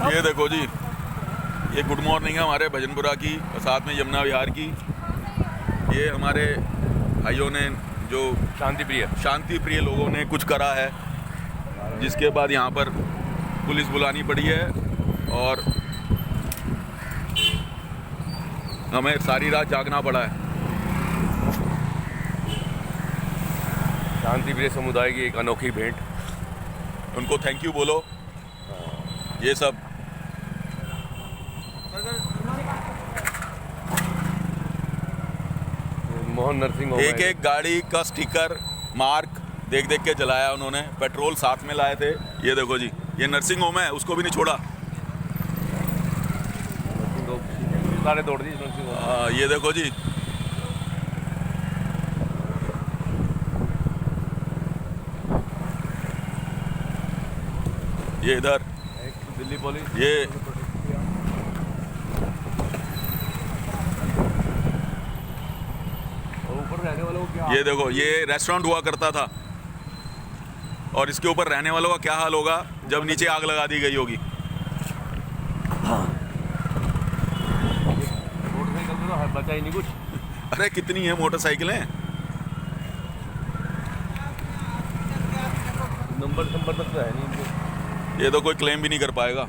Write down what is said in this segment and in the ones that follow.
ये देखो जी, ये गुड मॉर्निंग है हमारे भजनपुरा की और साथ में यमुना विहार की। ये हमारे भाइयों ने जो शांति प्रिय लोगों ने कुछ करा है, जिसके बाद यहाँ पर पुलिस बुलानी पड़ी है और हमें सारी रात जागना पड़ा है। शांति प्रिय समुदाय की एक अनोखी भेंट, उनको थैंक यू बोलो। ये सब मोहन नर्सिंग होम एक एक गाड़ी का स्टिकर मार्क देख देख के जलाया उन्होंने। पेट्रोल साथ में लाए थे। ये देखो जी, ये नर्सिंग होम है, उसको भी नहीं छोड़ा। सारे दौड़ दी नर्सिंग होम। ये देखो जी, ये इधर दिल्ली पुलिस, ये ऊपर रहने वालों को क्या, ये देखो, ये रेस्टोरेंट हुआ करता था और इसके ऊपर रहने वालों का क्या हाल होगा जब नीचे आग लगा दी गई होगी। मोटरसाइकिल में तो बचा ही नहीं कुछ। अरे कितनी है मोटरसाइकिलें, नंबर तक तो है नहीं इनको। ये तो कोई क्लेम भी नहीं कर पाएगा।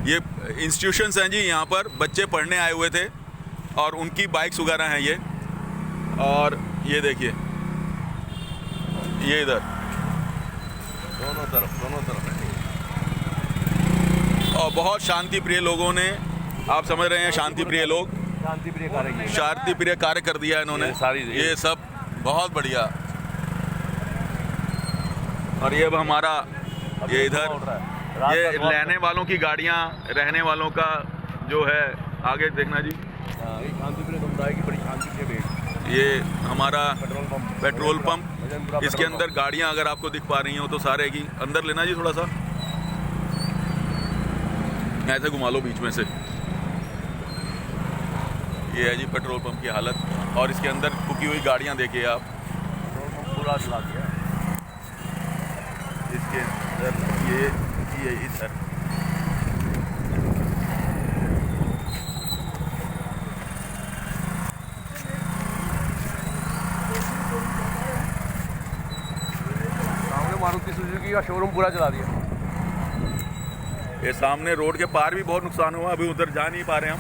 ये इंस्टीट्यूशंस हैं जी, यहाँ पर बच्चे पढ़ने आए हुए थे और उनकी बाइक्स वगैरह हैं ये। और ये देखिए, ये इधर दोनों तरफ है। और बहुत शांति प्रिय लोगों ने, आप समझ रहे हैं, शांति प्रिय लोग, शांति शांति प्रिय कार्य कर दिया इन्होंने। ये सब बहुत बढ़िया। और ये अब हमारा, ये इधर ये लेने वालों की गाड़ियाँ, रहने वालों का जो है, आगे देखना जी। शांति प्रिय समुदाय की बड़ी शांति प्रिय भेंट। ये हमारा पेट्रोल पंप, भजनपुरा इसके अंदर गाड़ियाँ अगर आपको दिख पा रही हो तो सारे की अंदर लेना जी, थोड़ा सा ऐसे घुमा लो बीच में से। ये है जी पेट्रोल पंप की हालत, और इसके अंदर फूकी हुई गाड़ियाँ देखिए आप, पूरा चला दिया इसके अंदर। ये इधर मारुति सुजुकी का शोरूम पूरा चला दिया। ये सामने रोड के पार भी बहुत नुकसान हुआ, अभी उधर जा नहीं पा रहे हम।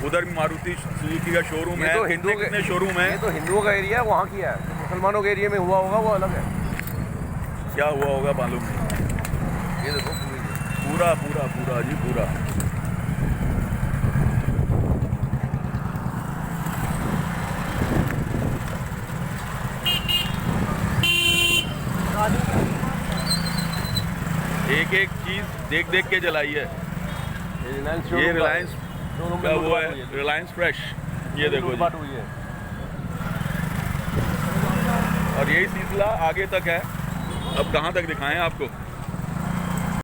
उधर भी मारुति सुजुकी का शोरूम है। तो कितने शोरूम है। ये तो हिंदुओं का एरिया है, वहाँ की है। मुसलमानों के एरिया में हुआ होगा वो अलग है। क्या हुआ होगा मालूम नहीं। ये देखो पूरा पूरा पूरा जी पूरा। एक एक चीज देख देख के जलाई है। ये रिलायंस का वो है, रिलायंस फ्रेश। ये देखो जी, और यही सिलसिला आगे तक है। अब कहाँ तक दिखाएं आपको।